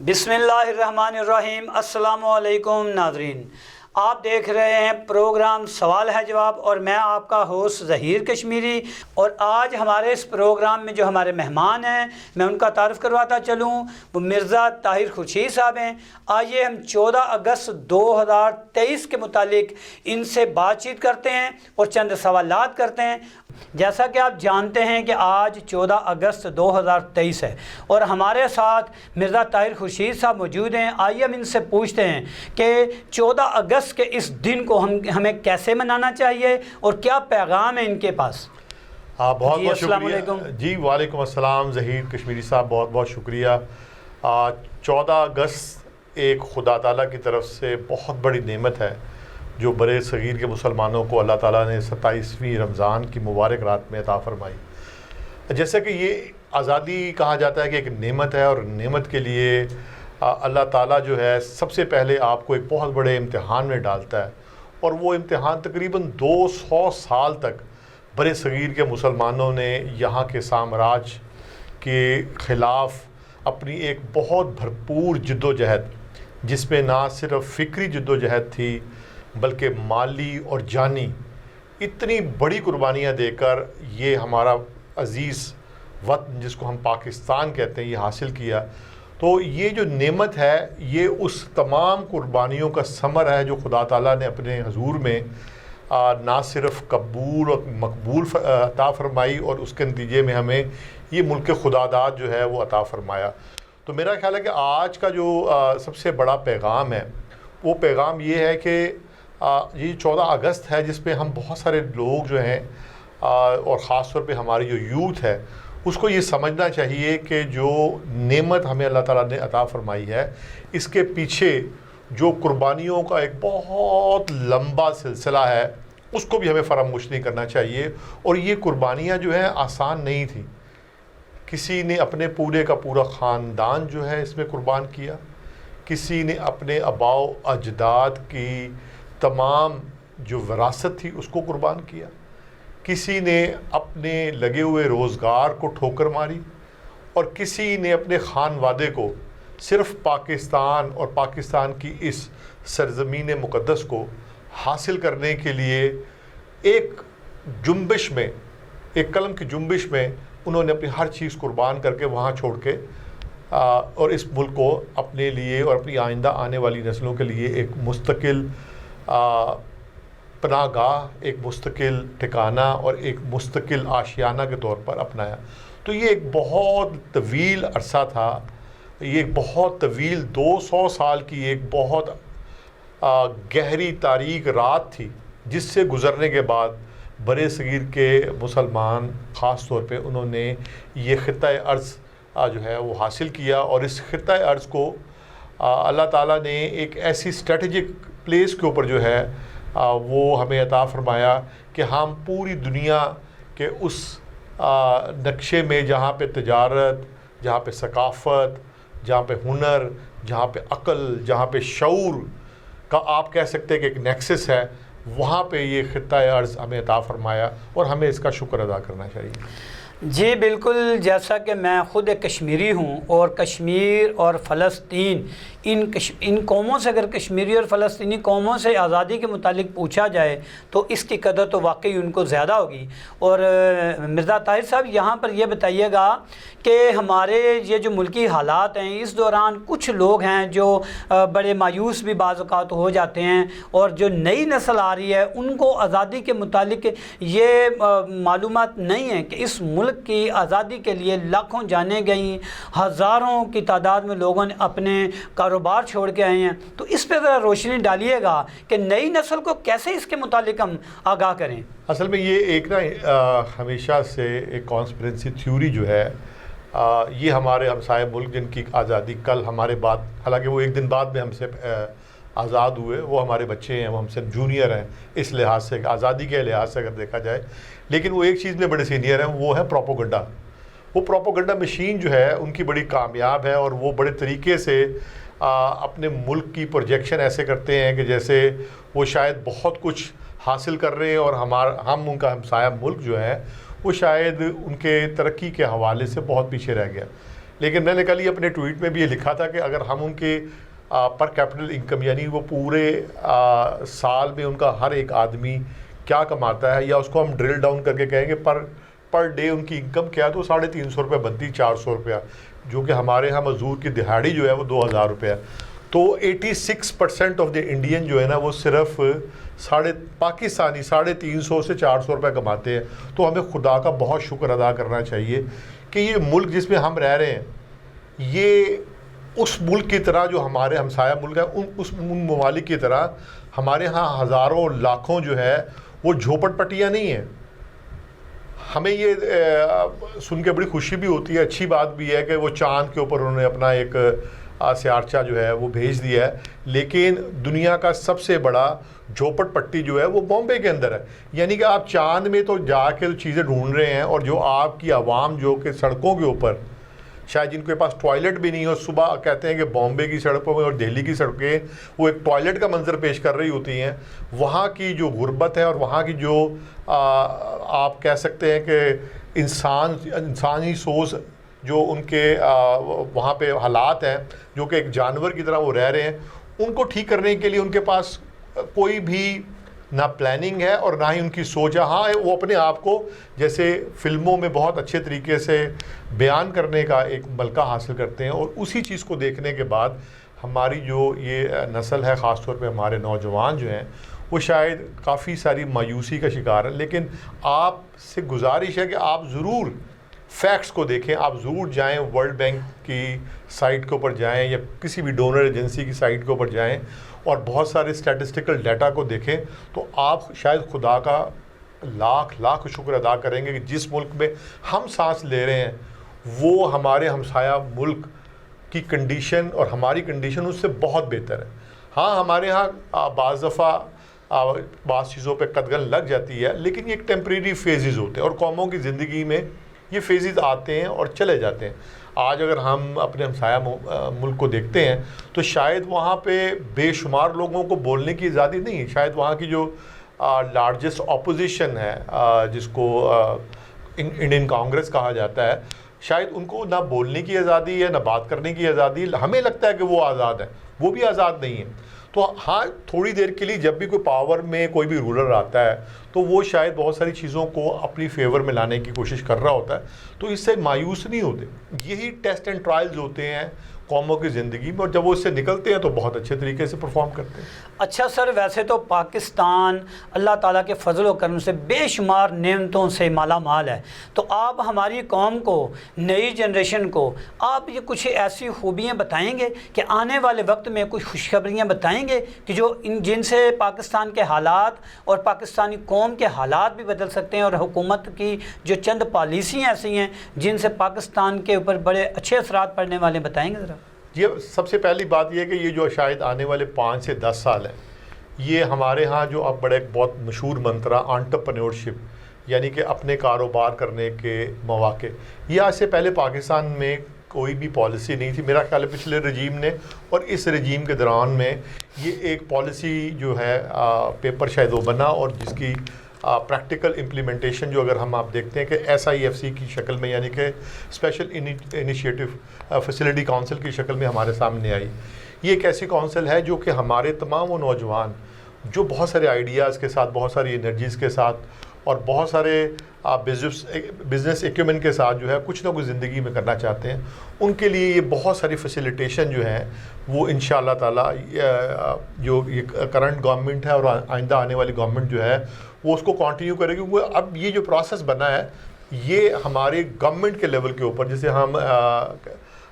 बिस्मिल्लाहिर्रहमानिर्रहीम। अस्सलामुअलैकुम नाज़रीन, आप देख रहे हैं प्रोग्राम सवाल है जवाब और मैं आपका होस्ट ज़हीर कश्मीरी। और आज हमारे इस प्रोग्राम में जो हमारे मेहमान हैं मैं उनका तारुफ़ करवाता चलूँ, वो मिर्ज़ा ताहिर खुर्शीद साहब हैं। आइए हम 14 अगस्त 2023 के मुतालिक इनसे बातचीत करते हैं और चंद सवालात करते हैं। जैसा कि आप जानते हैं कि आज 14 अगस्त 2023 है और हमारे साथ मिर्ज़ा ताहिर खुर्शीद साहब मौजूद हैं। आइए हम इनसे पूछते हैं कि 14 अगस्त के इस दिन को हमें कैसे मनाना चाहिए और क्या पैगाम है इनके पास। बहुत बहुत शुक्रिया जी। वालेकुम अस्सलाम ज़हीर कश्मीरी साहब, बहुत बहुत शुक्रिया। 14 अगस्त एक खुदा ताला की तरफ से बहुत बड़ी नेमत है जो बड़े सगीर के मुसलमानों को अल्लाह ताला ने 27वीं रमज़ान की मुबारक रात में अता फ़रमाई। जैसे कि ये आज़ादी कहा जाता है कि एक नेमत है और नेमत के लिए अल्लाह ताला जो है सबसे पहले आपको एक बहुत बड़े इम्तिहान में डालता है और वो इम्तिहान तकरीबन 200 साल तक बड़े सगीर के मुसलमानों ने यहाँ के साम्राज्य के ख़िलाफ़ अपनी एक बहुत भरपूर जद्दोजहद, जिसमें ना सिर्फ़ फ़िक्री जद्दोजहद थी बल्कि माली और जानी, इतनी बड़ी कुर्बानियाँ देकर ये हमारा अज़ीज़ वतन जिसको हम पाकिस्तान कहते हैं ये हासिल किया। तो ये जो नेमत है ये उस तमाम कुर्बानियों का समर है जो खुदा ताला ने अपने हजूर में ना सिर्फ़ कबूल और मकबूल अता फ़रमाई और उसके नतीजे में हमें ये मुल्क खुदादाद जो है वो अता फ़रमाया। तो मेरा ख़्याल है कि आज का जो सबसे बड़ा पैगाम है वो पैगाम ये है कि ये 14 अगस्त है जिसपे हम बहुत सारे लोग जो हैं और ख़ास तौर पे हमारी जो यूथ है उसको ये समझना चाहिए कि जो नेमत हमें अल्लाह ताला ने अता फ़रमाई है इसके पीछे जो कुर्बानियों का एक बहुत लंबा सिलसिला है उसको भी हमें फरामोश नहीं करना चाहिए। और ये कुर्बानियाँ जो हैं आसान नहीं थी। किसी ने अपने पूरे का पूरा ख़ानदान जो है इसमें कुर्बान किया, किसी ने अपने आबाओ अजदाद की तमाम जो विरासत थी उसको कुर्बान किया, किसी ने अपने लगे हुए रोज़गार को ठोकर मारी और किसी ने अपने खानवादे को सिर्फ़ पाकिस्तान और पाकिस्तान की इस सरज़मीन मुक़द्दस को हासिल करने के लिए एक जुम्बिश में, एक कलम की जुम्बिश में उन्होंने अपनी हर चीज़ कुर्बान करके वहाँ छोड़ के और इस मुल्क को अपने लिए और अपनी आइंदा आने वाली नस्लों के लिए एक मुस्तकिल पनाहगाह, एक मुस्तकिल ठिकाना और एक मुस्तकिल आशियाना के तौर पर अपनाया। तो ये एक बहुत तवील अरसा था, ये एक बहुत तवील 200 साल की एक बहुत गहरी तारीख रात थी जिससे गुज़रने के बाद बड़े सगीर के मुसलमान ख़ास तौर पे उन्होंने ये ख़ित्ता अर्ज़ जो है वो हासिल किया। और इस ख़ित्ता अर्ज़ को अल्लाह ताला ने एक ऐसी स्ट्रेटजिक प्लेस के ऊपर जो है वो हमें अता फ़रमाया कि हम पूरी दुनिया के उस नक्शे में जहाँ पे तिजारत, जहाँ पे सकाफ़त, जहाँ पे हुनर, जहाँ पे अक़ल, जहाँ पे शऊर का आप कह सकते हैं कि एक नेक्सस है, वहाँ पे ये ख़ित्ता अर्ज़ हमें अता फ़रमाया और हमें इसका शुक्र अदा करना चाहिए। जी बिल्कुल, जैसा कि मैं ख़ुद एक कश्मीरी हूँ और कश्मीर और फ़लस्तीन इन कौमों से, अगर कश्मीरी और फ़लस्तीनी कौमों से आज़ादी के मुतालिक पूछा जाए तो इसकी कदर तो वाकई उनको ज़्यादा होगी। और मिर्ज़ा ताहिर साहब यहाँ पर यह बताइएगा कि हमारे ये जो मुल्की हालात हैं इस दौरान कुछ लोग हैं जो बड़े मायूस भी बाज़ औक़ात हो जाते हैं और जो नई नस्ल आ रही है उनको आज़ादी के मुतालिक ये मालूमात नहीं है कि इस मुल्क की आज़ादी के लिए लाखों जानें गई, हज़ारों की तादाद में लोगों ने अपने कारोबार छोड़ के आए हैं। तो इस पर ज़रा रोशनी डालिएगा कि नई नस्ल को कैसे इसके मुतालिक हम आगाह करें। असल में ये एक ना हमेशा से एक कॉन्स्पिरेंसी थ्योरी जो है ये हमारे हमसाये मुल्क जिनकी आज़ादी कल हमारे बाद, हालांकि वो एक दिन बाद में हमसे आज़ाद हुए, वो हमारे बच्चे हैं, वो हमसे जूनियर हैं इस लिहाज से, आज़ादी के लिहाज से अगर देखा जाए, लेकिन वो एक चीज़ में बड़े सीनियर हैं, वो है प्रोपोगंडा। वो प्रोपोगंडा मशीन जो है उनकी बड़ी कामयाब है और वो बड़े तरीके से अपने मुल्क की प्रोजेक्शन ऐसे करते हैं कि जैसे वो शायद बहुत कुछ हासिल कर रहे हैं और हम उनका हमसाया मुल्क जो है वो शायद उनके तरक्की के हवाले से बहुत पीछे रह गया। लेकिन मैंने कल ही अपने ट्वीट में भी ये लिखा था कि अगर हम उनके पर कैपिटल इनकम यानी वो पूरे साल में उनका हर एक आदमी क्या कमाता है, या उसको हम ड्रिल डाउन करके कहेंगे पर डे उनकी इनकम क्या है, तो 350 रुपये बनती, 400 रुपया, जो कि हमारे यहाँ मजदूर की दिहाड़ी जो है वो 2000 रुपया। तो 86% ऑफ द इंडियन जो है ना वो सिर्फ पाकिस्तानी 350 से 400 रुपये कमाते हैं। तो हमें खुदा का बहुत शुक्र अदा करना चाहिए कि ये मुल्क जिसमें हम रह रहे हैं, ये उस मुल्क की तरह जो हमारे हमसाया मुल्क है, उन ममालिक की तरह हमारे यहाँ हज़ारों लाखों जो है वो झोपड़पट्टियाँ नहीं हैं। हमें ये सुन के बड़ी खुशी भी होती है, अच्छी बात भी है कि वो चांद के ऊपर उन्होंने अपना एक सियारचा जो है वो भेज दिया है, लेकिन दुनिया का सबसे बड़ा झोपड़पट्टी जो है वो बॉम्बे के अंदर है। यानी कि आप चांद में तो जाके तो चीज़ें ढूंढ रहे हैं, और जो आपकी आवाम जो कि सड़कों के ऊपर शायद जिनके पास टॉयलेट भी नहीं हो, सुबह कहते हैं कि बॉम्बे की सड़कों में और दिल्ली की सड़कें वो एक टॉयलेट का मंजर पेश कर रही होती हैं। वहाँ की जो गुर्बत है और वहाँ की जो आप कह सकते हैं कि इंसानी सोच जो उनके वहाँ पे हालात हैं, जो कि एक जानवर की तरह वो रह रहे हैं, उनको ठीक करने के लिए उनके पास कोई भी ना प्लानिंग है और ना ही उनकी सोच है। हाँ, वो अपने आप को जैसे फिल्मों में बहुत अच्छे तरीके से बयान करने का एक मलका हासिल करते हैं, और उसी चीज़ को देखने के बाद हमारी जो ये नस्ल है, ख़ास तौर पे हमारे नौजवान जो हैं, वो शायद काफ़ी सारी मायूसी का शिकार है। लेकिन आपसे गुजारिश है कि आप ज़रूर फैक्ट्स को देखें, आप ज़रूर जाएं, वर्ल्ड बैंक की साइट के ऊपर जाएं या किसी भी डोनर एजेंसी की साइट के ऊपर जाएं और बहुत सारे स्टैटिस्टिकल डाटा को देखें, तो आप शायद खुदा का लाख लाख शुक्र अदा करेंगे कि जिस मुल्क में हम सांस ले रहे हैं वो हमारे हमसाया मुल्क की कंडीशन और हमारी कंडीशन उससे बहुत बेहतर है। हाँ, हमारे यहाँ बाज़ दफ़ा बाज़ चीज़ों पे कदगन लग जाती है, लेकिन ये एक टेम्परेरी फेजेस होते हैं और कौमों की ज़िंदगी में ये फेजेस आते हैं और चले जाते हैं। आज अगर हम अपने हमसाया मुल्क को देखते हैं तो शायद वहाँ पे बेशुमार लोगों को बोलने की आज़ादी नहीं है। शायद वहाँ की जो लार्जेस्ट ऑपोजिशन है, जिसको इंडियन कांग्रेस कहा जाता है, शायद उनको ना बोलने की आज़ादी है, ना बात करने की आज़ादी। हमें लगता है कि वो आज़ाद है, वो भी आज़ाद नहीं है। तो हाँ, थोड़ी देर के लिए जब भी कोई पावर में कोई भी रूलर आता है तो वो शायद बहुत सारी चीज़ों को अपनी फेवर में लाने की कोशिश कर रहा होता है, तो इससे मायूस नहीं होते। यही टेस्ट एंड ट्रायल्स होते हैं कौमों की ज़िंदगी में, और जब वो इससे निकलते हैं तो बहुत अच्छे तरीके से परफॉर्म करते हैं। अच्छा सर, वैसे तो पाकिस्तान अल्लाह ताला के फजल व करम से बेशुमार नेमतों से माला माल है, तो आप हमारी कौम को, नई जनरेशन को आप ये कुछ ऐसी खूबियाँ बताएंगे कि आने वाले वक्त में कुछ खुशखबरियाँ बताएंगे कि जो जिनसे पाकिस्तान के हालात और पाकिस्तानी कौम के हालात भी बदल सकते हैं, और हुकूमत की जो चंद पॉलिसियाँ ऐसी हैं जिनसे पाकिस्तान के ऊपर बड़े अच्छे असरात पड़ने वाले, बताएंगे ज़रा। ये सबसे पहली बात यह है कि ये जो शायद आने वाले 5 से 10 साल हैं, ये हमारे यहाँ जो अब बड़े बहुत मशहूर मंत्रा एंटरप्रेन्योरशिप, यानी कि अपने कारोबार करने के मौके, ये आज से पहले पाकिस्तान में कोई भी पॉलिसी नहीं थी। मेरा ख्याल है पिछले रजीम ने और इस रजीम के दौरान में ये एक पॉलिसी जो है पेपर शायद वो बना, और जिसकी प्रैक्टिकल इम्प्लीमेंटेशन जो अगर हम आप देखते हैं कि SIFC की शक्ल में, यानी कि स्पेशल इनिशिएटिव फैसिलिटी काउंसिल की शक्ल में हमारे सामने आई। ये एक ऐसी काउंसिल है जो कि हमारे तमाम वो नौजवान जो बहुत सारे आइडियाज़ के साथ, बहुत सारी एनर्जीज़ के साथ और बहुत सारे बिज़नेस एक्यूमेंट के साथ जो है कुछ ना कुछ ज़िंदगी में करना चाहते हैं, उनके लिए ये बहुत सारी फैसिलिटेशन जो है वो इंशाअल्लाह ताला जो ये करंट गवर्नमेंट है और आइंदा आने वाली गवर्नमेंट जो है वो उसको कंटिन्यू करेगी। वो अब ये जो प्रोसेस बना है ये हमारे गवर्नमेंट के लेवल के ऊपर, जिसे हम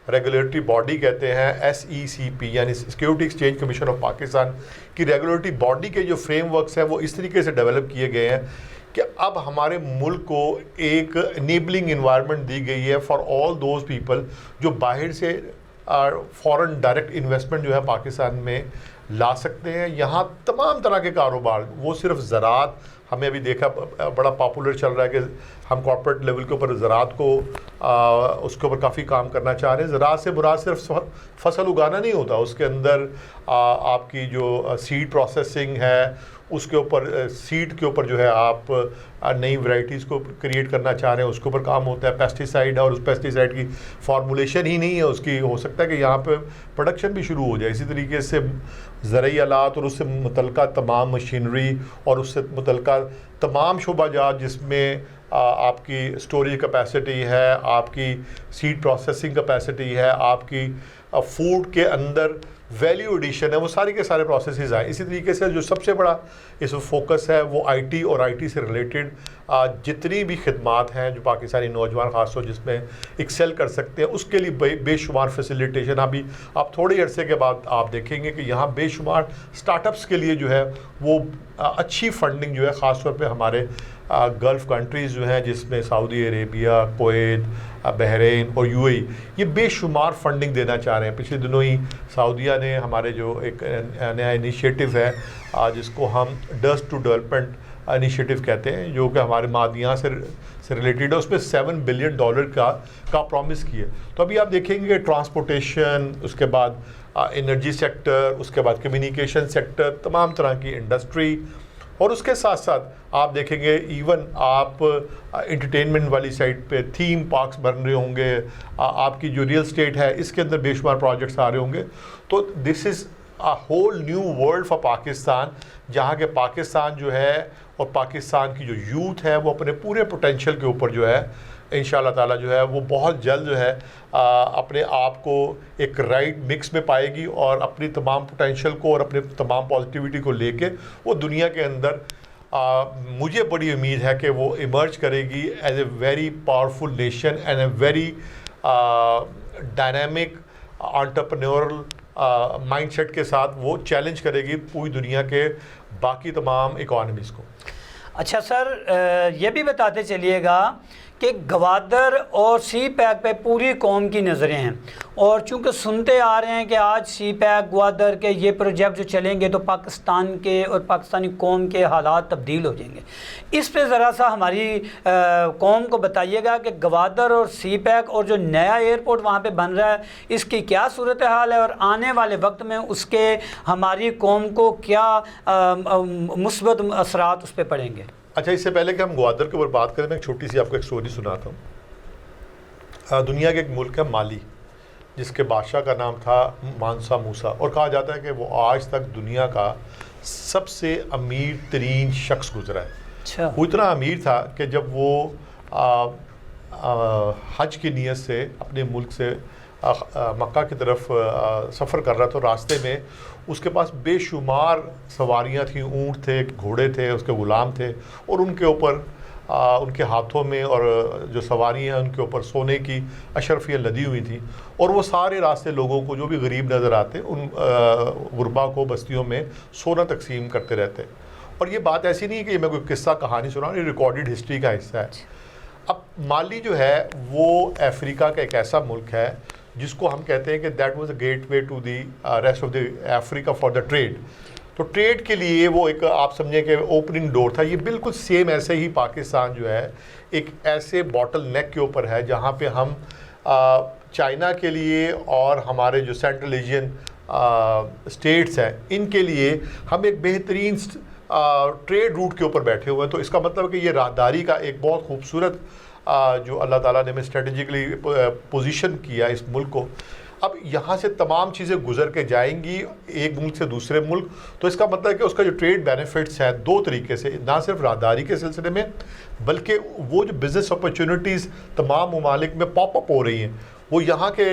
रेगुलेटरी बॉडी कहते हैं, SECP यानी security exchange commission of Pakistan की रेगुलेटरी बॉडी के जो फ्रेमवर्क्स हैं वो इस तरीके से डेवलप किए गए हैं कि अब हमारे मुल्क को एक इनेबलिंग इन्वायरमेंट दी गई है फॉर ऑल दोज पीपल जो बाहर से फॉरेन डायरेक्ट इन्वेस्टमेंट जो है पाकिस्तान में ला सकते हैं। यहाँ तमाम तरह के कारोबार, वो सिर्फ ज़राअत, हमें अभी देखा बड़ा पॉपुलर चल रहा है कि हम कॉर्पोरेट लेवल के ऊपर ज़राअत को उसके ऊपर काफ़ी काम करना चाह रहे हैं। ज़राअत से मुराद सिर्फ फसल उगाना नहीं होता, उसके अंदर आपकी जो सीड प्रोसेसिंग है उसके ऊपर, सीड के ऊपर जो है आप नई वैरायटीज़ को क्रिएट करना चाह रहे हैं, उसके ऊपर काम होता है। पेस्टिसाइड है और उस पेस्टिसाइड की फार्मूलेशन ही नहीं है उसकी, हो सकता है कि यहाँ पे प्रोडक्शन भी शुरू हो जाए। इसी तरीके से ज़रई आलात और उससे मुतल्लिका तमाम मशीनरी और उससे मुतल्लिका तमाम शोबाजात जिसमें आपकी स्टोरेज कैपेसिटी है, आपकी सीड प्रोसेसिंग कैपेसिटी है, आपकी फूड के अंदर वैल्यू एडिशन है, वो सारे के सारे प्रोसेसेस आए। इसी तरीके से जो सबसे बड़ा इस फोकस है वो आईटी और आईटी से रिलेटेड जितनी भी खिदमात हैं जो पाकिस्तानी नौजवान ख़ासतौर जिसमें एक्सेल कर सकते हैं, उसके लिए बेशुमार फैसिलिटेशन। अभी आप थोड़े अरसे के बाद आप देखेंगे कि यहाँ बेशुमार स्टार्टअप्स के लिए जो है वो अच्छी फंडिंग जो है ख़ासतौर पे हमारे गल्फ़ कंट्रीज़ जो हैं जिसमें सऊदी अरेबिया, कुवैत, बहरीन और यूएई, ये बेशुमार फंडिंग देना चाह रहे हैं। पिछले दिनों ही सऊदीया ने हमारे जो एक नया इनिशिएटिव है जिसको हम डस्ट टू डेवलपमेंट इनिशिएटिव कहते हैं, जो कि हमारे मादियाँ से रिलेटेड है, उसमें $7 बिलियन का प्रॉमिस किया। तो अभी आप देखेंगे कि ट्रांसपोर्टेशन, उसके बाद एनर्जी सेक्टर, उसके बाद कम्युनिकेशन सेक्टर, तमाम तरह की इंडस्ट्री, और उसके साथ साथ आप देखेंगे इवन आप एंटरटेनमेंट वाली साइड पे थीम पार्क्स बन रहे होंगे, आपकी जो रियल स्टेट है इसके अंदर बेशुमार प्रोजेक्ट्स आ रहे होंगे। तो this is a whole new world for Pakistan, जहाँ के पाकिस्तान जो है और पाकिस्तान की जो यूथ है वो अपने पूरे पोटेंशियल के ऊपर जो है इंशाअल्लाह ताला जो है वो बहुत जल्द जो है अपने आप को एक राइट मिक्स में पाएगी और अपनी तमाम पोटेंशियल को और अपने तमाम पॉजिटिविटी को लेके वो दुनिया के अंदर मुझे बड़ी उम्मीद है कि वो इमर्ज करेगी as a very powerful nation and a very dynamic entrepreneurial mindset के साथ वो चैलेंज करेगी पूरी दुनिया के बाकी तमाम इकोनॉमीज़ को। अच्छा सर, ये भी बताते चलिएगा कि गवादर और सी पैक पे पूरी कौम की नज़रें हैं, और चूंकि सुनते आ रहे हैं कि आज सी पैक गवादर के ये प्रोजेक्ट जो चलेंगे तो पाकिस्तान के और पाकिस्तानी कौम के हालात तब्दील हो जाएंगे। इस पे ज़रा सा हमारी कौम को बताइएगा कि गवादर और सी पैक और जो नया एयरपोर्ट वहाँ पे बन रहा है इसकी क्या सूरत हाल है, और आने वाले वक्त में उसके हमारी कौम को क्या मुस्बत असरात उस पर पड़ेंगे। अच्छा, इससे पहले कि हम ग्वादर के ऊपर बात करें, मैं एक छोटी सी आपको एक स्टोरी सुनाता हूँ। दुनिया के एक मुल्क है माली, जिसके बादशाह का नाम था मानसा मूसा, और कहा जाता है कि वो आज तक दुनिया का सबसे अमीर तरीन शख्स गुजरा है। अच्छा। वो इतना अमीर था कि जब वो हज की नीयत से अपने मुल्क से मक्का की तरफ सफ़र कर रहा था, तो रास्ते में उसके पास बेशुमार सवारियां थीं, ऊँट थे, घोड़े थे, उसके ग़ुलाम थे, और उनके ऊपर उनके हाथों में और जो सवारी हैं उनके ऊपर सोने की अशरफियाँ लदी हुई थी, और वो सारे रास्ते लोगों को जो भी गरीब नज़र आते उन गुरबा को बस्तियों में सोना तकसीम करते रहते। और ये बात ऐसी नहीं है कि मैं कोई किस्सा कहानी सुना, ये रिकॉर्डेड हिस्ट्री का हिस्सा है। अब माली जो है वो अफ्रीका का एक ऐसा मुल्क है जिसको हम कहते हैं कि that was a gateway to the rest of the Africa for the trade. तो ट्रेड के लिए वो एक आप समझें कि ओपनिंग डोर था। ये बिल्कुल सेम ऐसे ही पाकिस्तान जो है एक ऐसे बॉटल नेक के ऊपर है जहाँ पे हम चाइना के लिए और हमारे जो सेंट्रल एशियन स्टेट्स हैं इनके लिए हम एक बेहतरीन ट्रेड रूट के ऊपर बैठे हुए हैं। तो इसका मतलब है कि ये राहदारी का एक बहुत खूबसूरत जो अल्लाह ताला ने हमें स्ट्रेटेजिकली पोजीशन किया इस मुल्क को। अब यहाँ से तमाम चीज़ें गुजर के जाएंगी एक मुल्क से दूसरे मुल्क, तो इसका मतलब है कि उसका जो ट्रेड बेनिफिट्स हैं दो तरीके से, ना सिर्फ राहदारी के सिलसिले में बल्कि वो जो बिज़नेस अपॉर्चुनिटीज़ तमाम ममालिक में पॉप अप हो रही हैं, वो यहाँ के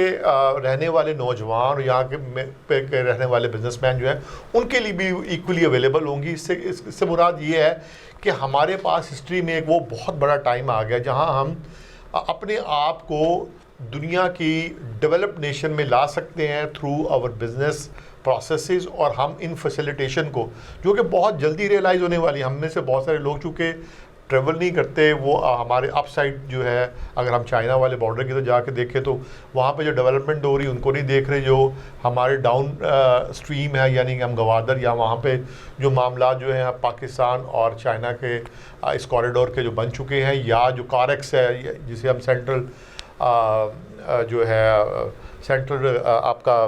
रहने वाले नौजवान और यहाँ के रहने वाले बिजनेसमैन जो हैं उनके लिए भी इक्वली अवेलेबल होंगी। इससे मुराद ये है कि हमारे पास हिस्ट्री में एक वो बहुत बड़ा टाइम आ गया जहाँ हम अपने आप को दुनिया की डेवलप्ड नेशन में ला सकते हैं थ्रू आवर बिजनेस प्रोसेसेस, और हम इन फैसिलिटेशन को जो कि बहुत जल्दी रियलाइज़ होने वाली, हम में से बहुत सारे लोग चूँकि ट्रेवल नहीं करते, वो हमारे अप साइड जो है, अगर हम चाइना वाले बॉर्डर की तरफ जाके देखें तो वहाँ पे जो डेवलपमेंट हो रही है उनको नहीं देख रहे। जो हमारे डाउन स्ट्रीम है, यानी कि हम गवादर या वहाँ पे जो मामला जो है पाकिस्तान और चाइना के इस कॉरिडोर के जो बन चुके हैं, या जो कारक्स है जिसे हम सेंट्रल जो है सेंट्रल आपका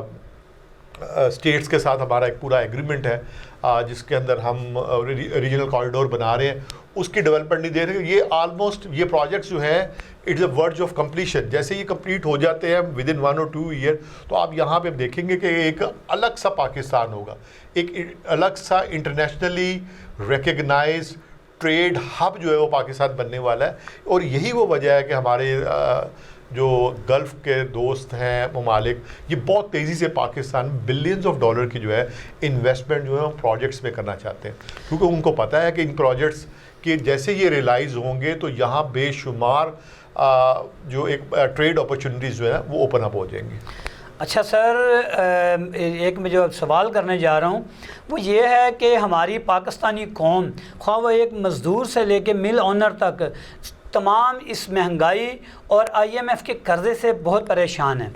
स्टेट्स के साथ हमारा एक पूरा एग्रीमेंट है जिसके अंदर हम रीजनल कॉरिडोर बना रहे हैं, उसकी डेवलपमेंट नहीं दे रहे। ये ऑलमोस्ट ये प्रोजेक्ट्स जो हैं it's a verge of completion. जैसे ये कंप्लीट हो जाते हैं विद इन 1 और 2 ईयर, तो आप यहाँ पे देखेंगे कि एक अलग सा पाकिस्तान होगा, एक अलग सा इंटरनेशनली रिकग्नाइज ट्रेड हब जो है वो पाकिस्तान बनने वाला है। और यही वो वजह है कि हमारे जो गल्फ़ के दोस्त हैं ममालिक, ये बहुत तेज़ी से पाकिस्तान बिलियंस ऑफ डॉलर की जो है इन्वेस्टमेंट जो है प्रोजेक्ट्स में करना चाहते हैं, क्योंकि उनको पता है कि इन प्रोजेक्ट्स के जैसे ये रियलाइज़ होंगे तो यहाँ बेशुमार जो एक ट्रेड अपॉर्चुनिटीज़ जो है वो ओपन अप हो जाएंगी। अच्छा सर, एक मैं जो सवाल करने जा रहा हूँ वो ये है कि हमारी पाकिस्तानी कौम, ख्वाह वो एक मज़दूर से लेके मिल ऑनर तक, तमाम इस महंगाई और IMF के कर्ज़े से बहुत परेशान है।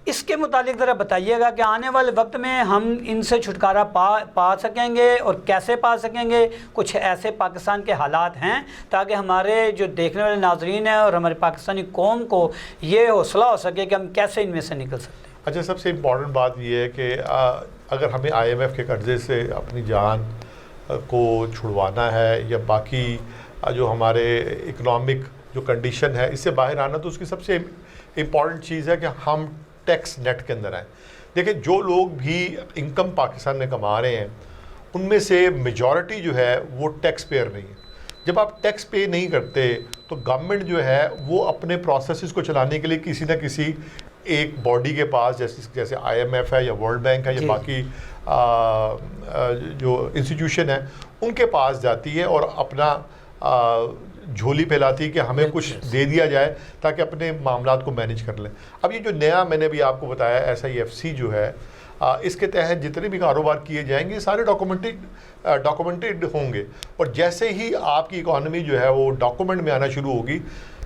इसके मुतालिक ज़रा बताइएगा कि आने वाले वक्त में हम इनसे छुटकारा पा सकेंगे और कैसे पा सकेंगे। कुछ ऐसे पाकिस्तान के हालात हैं ताकि हमारे जो देखने वाले नाजरीन हैं और हमारी पाकिस्तानी कौम को ये हौसला हो सके कि हम कैसे इनमें से निकल सकते हैं। अच्छा, सबसे इम्पॉर्टेंट बात ये है कि अगर हमें IMF के कर्ज़े से अपनी जान को छुड़वाना है या बाकी जो हमारे इकोनॉमिक जो कंडीशन है इससे बाहर आना, तो उसकी सबसे इम्पॉर्टेंट चीज़ है कि हम टैक्स नेट के अंदर आएँ। देखिए, जो लोग भी इनकम पाकिस्तान में कमा रहे हैं उनमें से मेजॉरिटी जो है वो टैक्स पेयर नहीं है। जब आप टैक्स पे नहीं करते तो गवर्नमेंट जो है वो अपने प्रोसेसेस को चलाने के लिए किसी न किसी एक बॉडी के पास, जैसे IMF है या वर्ल्ड बैंक है या बाकी जो इंस्टीट्यूशन है उनके पास जाती है और अपना झोली फैलाती है कि हमें कुछ दे दिया जाए ताकि अपने मामलात को मैनेज कर लें। अब ये जो नया मैंने भी आपको बताया SIFC जो है, इसके तहत जितने भी कारोबार किए जाएंगे सारे डॉक्यूमेंटेड होंगे, और जैसे ही आपकी इकॉनमी जो है वो डॉक्यूमेंट में आना शुरू होगी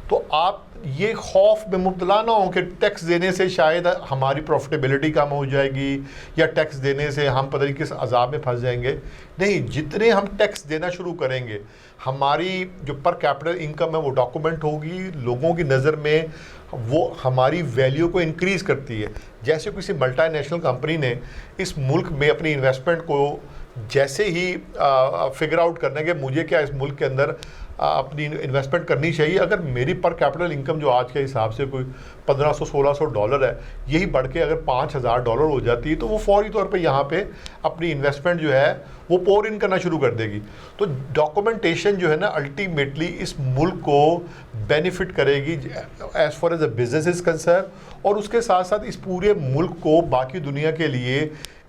तो आप ये खौफ में मुब्तला ना हो कि टैक्स देने से शायद हमारी प्रॉफिटेबिलिटी कम हो जाएगी या टैक्स देने से हम पता नहीं किस अजाब में फंस जाएंगे। नहीं, जितने हम टैक्स देना शुरू करेंगे हमारी जो पर कैपिटल इनकम है वो डॉक्यूमेंट होगी, लोगों की नज़र में वो हमारी वैल्यू को इंक्रीज़ करती है। जैसे किसी मल्टीनेशनल कंपनी ने इस मुल्क में अपनी इन्वेस्टमेंट को जैसे ही फिगर आउट करने के मुझे क्या इस मुल्क के अंदर अपनी इन्वेस्टमेंट करनी चाहिए, अगर मेरी पर कैपिटल इनकम जो आज के हिसाब से कोई $1500-1600 है, यही बढ़ के अगर $5000 हो जाती है तो वो फौरी तौर पे यहाँ पे अपनी इन्वेस्टमेंट जो है वो पोर इन करना शुरू कर देगी। तो डॉक्यूमेंटेशन जो है ना अल्टीमेटली इस मुल्क को बेनिफिट करेगी as far as a business is concern, और उसके साथ साथ इस पूरे मुल्क को बाकी दुनिया के लिए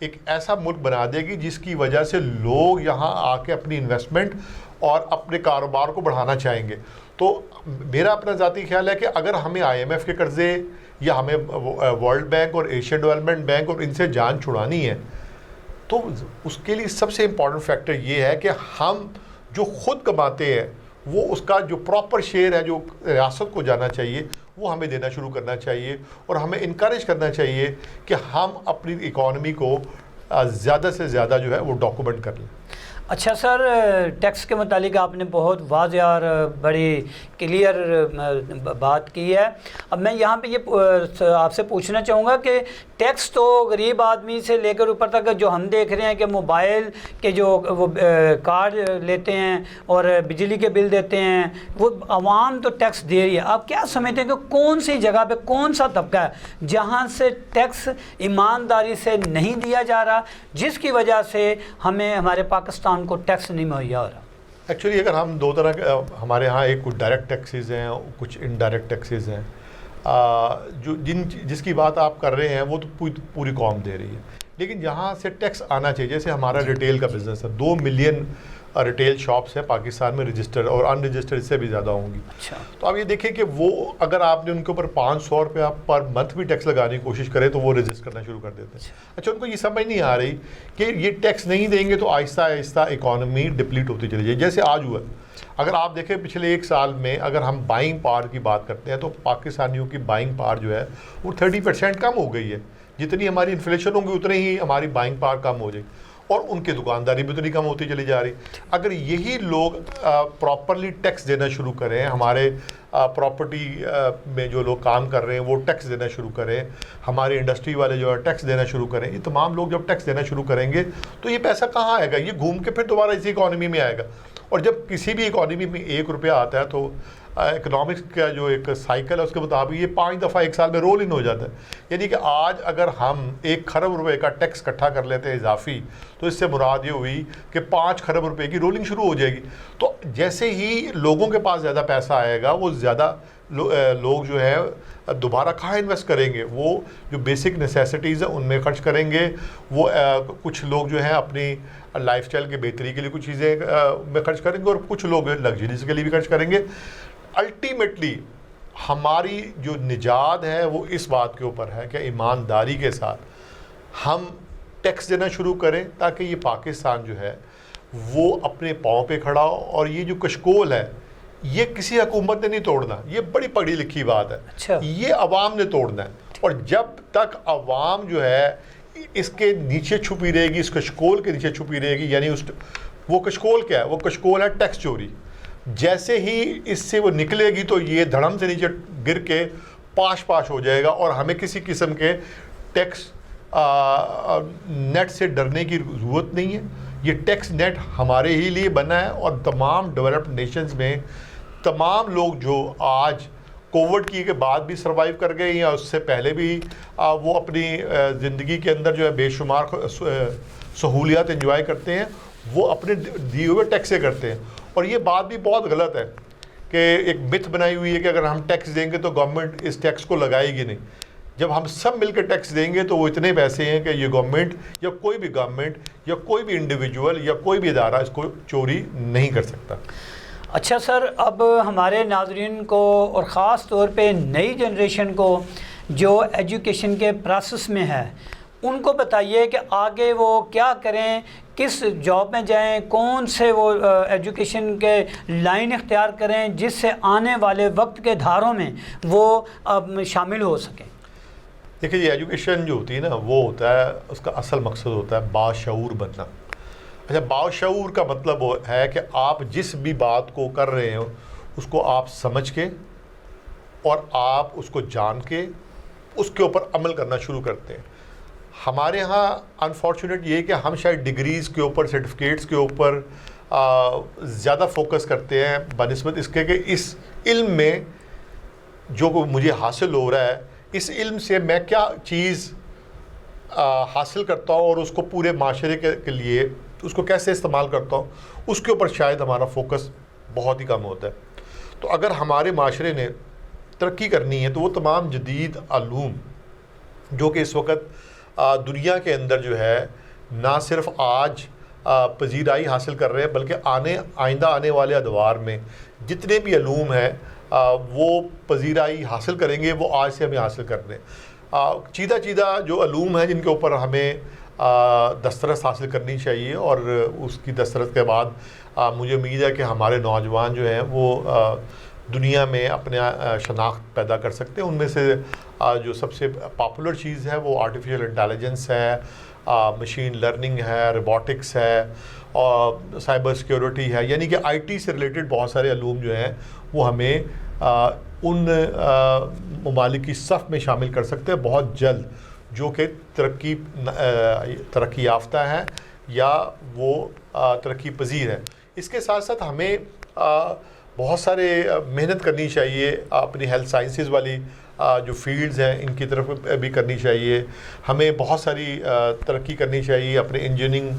एक ऐसा मुल्क बना देगी जिसकी वजह से लोग यहाँ आके अपनी इन्वेस्टमेंट और अपने कारोबार को बढ़ाना चाहेंगे। तो मेरा अपना ज़ाती ख्याल है कि अगर हमें IMF के कर्ज़े या हमें वर्ल्ड बैंक और एशियन डेवलपमेंट बैंक और इनसे जान छुड़ानी है तो उसके लिए सबसे इम्पॉर्टेंट फैक्टर ये है कि हम जो खुद कमाते हैं वो उसका जो प्रॉपर शेयर है जो रियासत को जाना चाहिए वो हमें देना शुरू करना चाहिए, और हमें इनकरेज करना चाहिए कि हम अपनी इकॉनमी को ज़्यादा से ज़्यादा जो है वो डॉक्यूमेंट कर लें। अच्छा सर, टैक्स के मुतालिक आपने बहुत वाज़ेह और बड़ी क्लियर बात की है। अब मैं यहाँ पे ये आपसे पूछना चाहूँगा कि टैक्स तो गरीब आदमी से लेकर ऊपर तक जो हम देख रहे हैं कि मोबाइल के जो वो कार्ड लेते हैं और बिजली के बिल देते हैं, वो आवाम तो टैक्स दे रही है। आप क्या समझते हैं कि कौन सी जगह पे कौन सा तबका है जहाँ से टैक्स ईमानदारी से नहीं दिया जा रहा, जिसकी वजह से हमें हमारे पाकिस्तान को टैक्स नहीं मुहैया हो रहा? एक्चुअली अगर हम दो तरह के हमारे यहाँ एक कुछ डायरेक्ट टैक्सेस हैं, कुछ इनडायरेक्ट टैक्सेस हैं। जो जिसकी बात आप कर रहे हैं वो तो पूरी कौम दे रही है, लेकिन जहाँ से टैक्स आना चाहिए, जैसे हमारा रिटेल का बिज़नेस है, 2 मिलियन रिटेल शॉप्स हैं पाकिस्तान में रजिस्टर्ड, और अनरजिस्टर्ड इससे भी ज़्यादा होंगी। अच्छा। तो आप ये देखें कि वो अगर आपने उनके ऊपर 500 रुपया पर मंथ भी टैक्स लगाने की कोशिश करें तो वो रजिस्ट करना शुरू कर देते हैं। अच्छा, उनको ये समझ नहीं आ रही कि ये टैक्स नहीं देंगे तो आहिस्ता आहिस्ता इकॉनमी डिप्लीट होती चली जाएगी, जैसे आज हुआ। अगर आप देखें पिछले 1 साल में अगर हम बाइंग पावर की बात करते हैं तो पाकिस्तानियों की बाइंग पावर जो है वो 30% कम हो गई है। जितनी हमारी इन्फ्लेशन होगी उतनी ही हमारी बाइंग पावर कम हो जाएगी, और उनकी दुकानदारी भी उतनी कम होती चली जा रही। अगर यही लोग प्रॉपरली टैक्स देना शुरू करें, हमारे प्रॉपर्टी में जो लोग काम कर रहे हैं वो टैक्स देना शुरू करें, हमारे इंडस्ट्री वाले जो है टैक्स देना शुरू करें, ये तमाम लोग जब टैक्स देना शुरू करेंगे तो ये पैसा कहाँ आएगा? ये घूम के फिर दोबारा इसी इकॉनमी में आएगा। और जब किसी भी इकॉनमी में 1 रुपया आता है तो इकोनॉमिक्स का जो एक साइकिल है उसके मुताबिक ये 5 दफ़ा 1 साल में रोल इन हो जाता है। यानी कि आज अगर हम 1 खरब रुपए का टैक्स इकट्ठा कर लेते हैं इजाफी, तो इससे मुराद ये हुई कि 5 खरब रुपए की रोलिंग शुरू हो जाएगी। तो जैसे ही लोगों के पास ज़्यादा पैसा आएगा वो ज़्यादा लोग जो है दोबारा कहाँ इन्वेस्ट करेंगे? वो जो बेसिक नेसेसिटीज़ है उनमें खर्च करेंगे। वो कुछ लोग जो है अपनी लाइफस्टाइल की बेहतरी के लिए कुछ चीज़ें में खर्च करेंगे, और कुछ लोग लग्जरीज के लिए भी खर्च करेंगे। अल्टीमेटली हमारी जो निजात है वो इस बात के ऊपर है कि ईमानदारी के साथ हम टैक्स देना शुरू करें, ताकि ये पाकिस्तान जो है वो अपने पाँव पे खड़ा हो। और ये जो कशकोल है ये किसी हुकूमत ने नहीं तोड़ना, ये बड़ी पढ़ी लिखी बात है। अच्छा। ये अवाम ने तोड़ना है, और जब तक अवाम जो है इसके नीचे छुपी रहेगी, इस कशकोल के नीचे छुपी रहेगी, यानी वो कशकोल क्या है? वो कशकोल है टैक्स चोरी। जैसे ही इससे वो निकलेगी तो ये धड़म से नीचे गिर के पाश हो जाएगा, और हमें किसी किस्म के टैक्स नेट से डरने की ज़रूरत नहीं है। ये टैक्स नेट हमारे ही लिए बना है, और तमाम डेवलप्ड नेशंस में तमाम लोग जो आज कोविड की के बाद भी सर्वाइव कर गए या उससे पहले भी वो अपनी ज़िंदगी के अंदर जो है बेशुमार सहूलियात एंजॉय करते हैं, वो अपने दिए हुए टैक्स से करते हैं। और ये बात भी बहुत गलत है कि एक मिथ बनाई हुई है कि अगर हम टैक्स देंगे तो गवर्नमेंट इस टैक्स को लगाएगी नहीं। जब हम सब मिलकर टैक्स देंगे तो वो इतने पैसे हैं कि ये गवर्नमेंट या कोई भी गवर्नमेंट या कोई भी इंडिविजुअल या कोई भी इदारा इसको चोरी नहीं कर सकता। अच्छा सर, अब हमारे नाज़रीन को और ख़ास तौर पे नई जनरेशन को जो एजुकेशन के प्रोसेस में है उनको बताइए कि आगे वो क्या करें, किस जॉब में जाएं, कौन से वो एजुकेशन के लाइन इख्तियार करें जिससे आने वाले वक्त के धारों में वो शामिल हो सकें। देखिए, ये एजुकेशन जो होती है ना वो होता है, उसका असल मकसद होता है बाशऊर बनना। अच्छा, बाशऊर का मतलब वो है कि आप जिस भी बात को कर रहे हो उसको आप समझ के और आप उसको जान के उसके ऊपर अमल करना शुरू करते हैं। हमारे यहाँ अनफॉर्चुनेट ये है कि हम शायद डिग्रीज़ के ऊपर, सर्टिफिकेट्स के ऊपर ज़्यादा फोकस करते हैं बनिस्बत इसके कि इस इल्म में जो मुझे हासिल हो रहा है, इस इल्म से मैं क्या चीज़ हासिल करता हूँ और उसको पूरे माशरे के लिए उसको कैसे इस्तेमाल करता हूँ, उसके ऊपर शायद हमारा फोकस बहुत ही कम होता है। तो अगर हमारे माशरे ने तरक्की करनी है तो वो तमाम जदीद अलूम जो कि इस वक्त दुनिया के अंदर जो है ना सिर्फ आज पजीराई हासिल कर रहे हैं बल्कि आइंदा आने वाले अदवार में जितने भी अलूम हैं वो पजीराई हासिल करेंगे, वो आज से हमें हासिल करने। चीदा जो अलूम हैं जिनके ऊपर हमें दस्तरस हासिल करनी चाहिए, और उसकी दस्तरस के बाद मुझे उम्मीद है कि हमारे नौजवान जो हैं वो दुनिया में अपने शनाख्त पैदा कर सकते हैं। उनमें से जो सबसे पॉपुलर चीज़ है वो आर्टिफिशियल इंटेलिजेंस है, मशीन लर्निंग है, रोबोटिक्स है और साइबर सिक्योरिटी है। यानी कि आईटी से रिलेटेड बहुत सारे अलूम जो हैं वो हमें उन ममालिक की सफ़ में शामिल कर सकते हैं बहुत जल्द, जो कि तरक्की याफ्ता है या वो तरक्की पजीर है। इसके साथ साथ हमें बहुत सारे मेहनत करनी चाहिए, अपनी हेल्थ साइंसेज वाली जो फील्ड्स हैं इनकी तरफ भी करनी चाहिए। हमें बहुत सारी तरक्की करनी चाहिए, अपने इंजीनियरिंग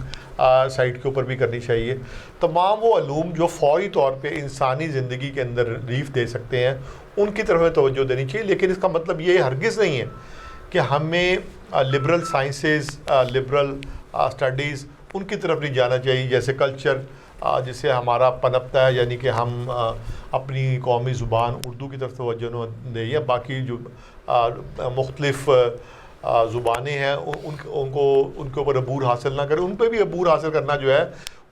साइड के ऊपर भी करनी चाहिए। तमाम वो अलूम जो फ़ौरी तौर पे इंसानी ज़िंदगी के अंदर रिलीफ दे सकते हैं उनकी तरफ तवज्जो देनी चाहिए। लेकिन इसका मतलब ये हरगिज़ नहीं है कि हमें लिबरल साइंसेस, लिबरल स्टडीज़ उनकी तरफ नहीं जाना चाहिए, जैसे कल्चर जिससे हमारा पनपता है, यानी कि हम अपनी कौमी ज़ुबान उर्दू की तरफ तवज्जो न दें या बाकी जो मुख्तलिफ़ ज़ुबानें हैं उनके ऊपर अबूर हासिल ना करें। उन पर भी अबूर हासिल करना जो है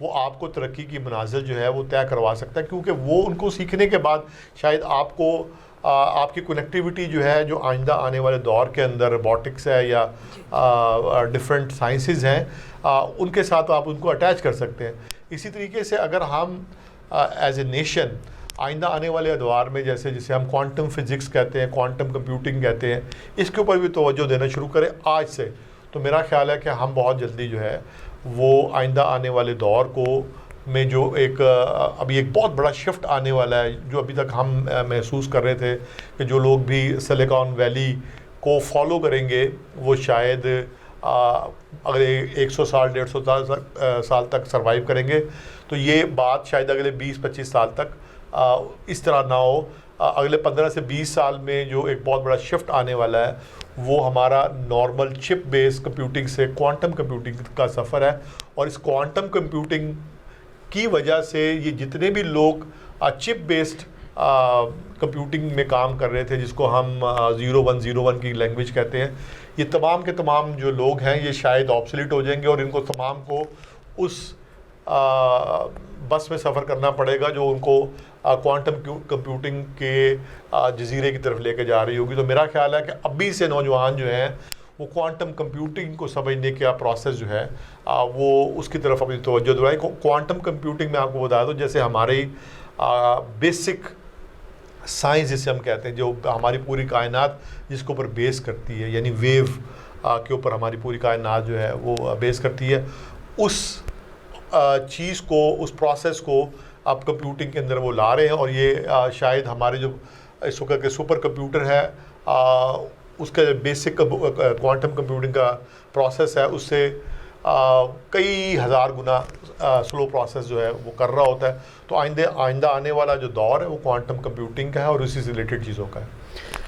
वो आपको तरक्की की मनाजिल जो है वो तय करवा सकता है, क्योंकि वो उनको सीखने के बाद शायद आपको आपकी कनेक्टिविटी जो है जो आइंदा आने वाले दौर के अंदर रोबोटिक्स है या डिफरेंट साइंसेस हैं उनके साथ आप उनको अटैच कर सकते हैं। इसी तरीके से अगर हम एज ए नेशन आइंदा आने वाले अदवार में जिसे हम क्वांटम फिज़िक्स कहते हैं, क्वांटम कंप्यूटिंग कहते हैं, इसके ऊपर भी तवज्जो देना शुरू करें आज से, तो मेरा ख्याल है कि हम बहुत जल्दी जो है वो आइंदा आने वाले दौर को में जो एक अभी एक बहुत बड़ा शिफ्ट आने वाला है, जो अभी तक हम महसूस कर रहे थे कि जो लोग भी सिलिकॉन वैली को फॉलो करेंगे वो शायद अगले 100 साल 150 साल तक सरवाइव करेंगे, तो ये बात शायद अगले 20-25 साल तक इस तरह ना हो। अगले 15 से 20 साल में जो एक बहुत बड़ा शिफ्ट आने वाला है वो हमारा नॉर्मल चिप बेस्ड कंप्यूटिंग से क्वांटम कंप्यूटिंग का सफ़र है। और इस क्वांटम कंप्यूटिंग की वजह से ये जितने भी लोग चिप बेस्ड कंप्यूटिंग में काम कर रहे थे, जिसको हम 0101 की लैंग्वेज कहते हैं, ये तमाम के तमाम जो लोग हैं ये शायद ऑब्सोलीट हो जाएंगे और इनको तमाम को उस बस में सफ़र करना पड़ेगा जो उनको क्वांटम कंप्यूटिंग के जजीरे की तरफ लेके जा रही होगी। तो मेरा ख्याल है कि अभी से नौजवान जो हैं वो क्वांटम कंप्यूटिंग को समझने का प्रोसेस जो है वो उसकी तरफ अपनी तवज्जो दिलाएं। क्वांटम कंप्यूटिंग में आपको बता दूं, जैसे हमारी बेसिक साइंस जिसे हम कहते हैं, जो हमारी पूरी कायनात जिसके ऊपर बेस करती है, यानी वेव के ऊपर हमारी पूरी कायनात जो है वो बेस करती है, उस चीज़ को, उस प्रोसेस को आप कंप्यूटिंग के अंदर वो ला रहे हैं। और ये शायद हमारे जो इस वक्त के सुपर कंप्यूटर है उसका बेसिक क्वांटम कंप्यूटिंग का प्रोसेस है उससे कई हज़ार गुना स्लो प्रोसेस जो है वो कर रहा होता है। तो आइंदा आने वाला जो दौर है वो क्वांटम कंप्यूटिंग का है और उसी से रिलेटेड चीज़ों का है।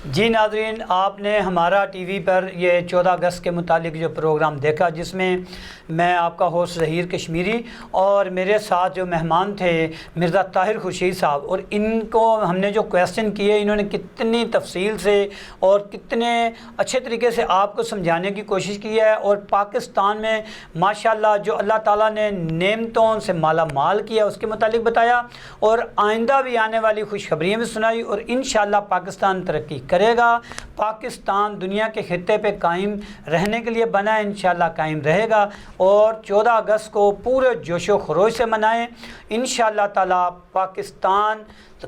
जी नाज़रीन, आपने हमारा टीवी पर ये 14 अगस्त के मुतालिक जो प्रोग्राम देखा, जिसमें मैं आपका होस्ट ज़हीर कश्मीरी और मेरे साथ जो मेहमान थे मिर्ज़ा ताहिर खुर्शीद साहब, और इनको हमने जो क्वेश्चन किए इन्होंने कितनी तफसील से और कितने अच्छे तरीके से आपको समझाने की कोशिश की है। और पाकिस्तान में माशाल्लाह जो अल्लाह ताला ने नेमतों से माला माल किया उसके मुतालिक बताया और आइंदा भी आने वाली खुशखबरियाँ भी सुनाई। और इंशाअल्लाह पाकिस्तान तरक्की करेगा, पाकिस्तान दुनिया के खित्ते पे कायम रहने के लिए बना है, इंशाअल्लाह कायम रहेगा। और 14 अगस्त को पूरे जोशो खरोश से मनाएं, इंशाअल्लाह ताला पाकिस्तान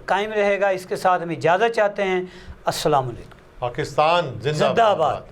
कायम रहेगा। इसके साथ हम इजाज़त चाहते हैं। अस्सलाम वालेकुम। पाकिस्तान जिंदाबाद।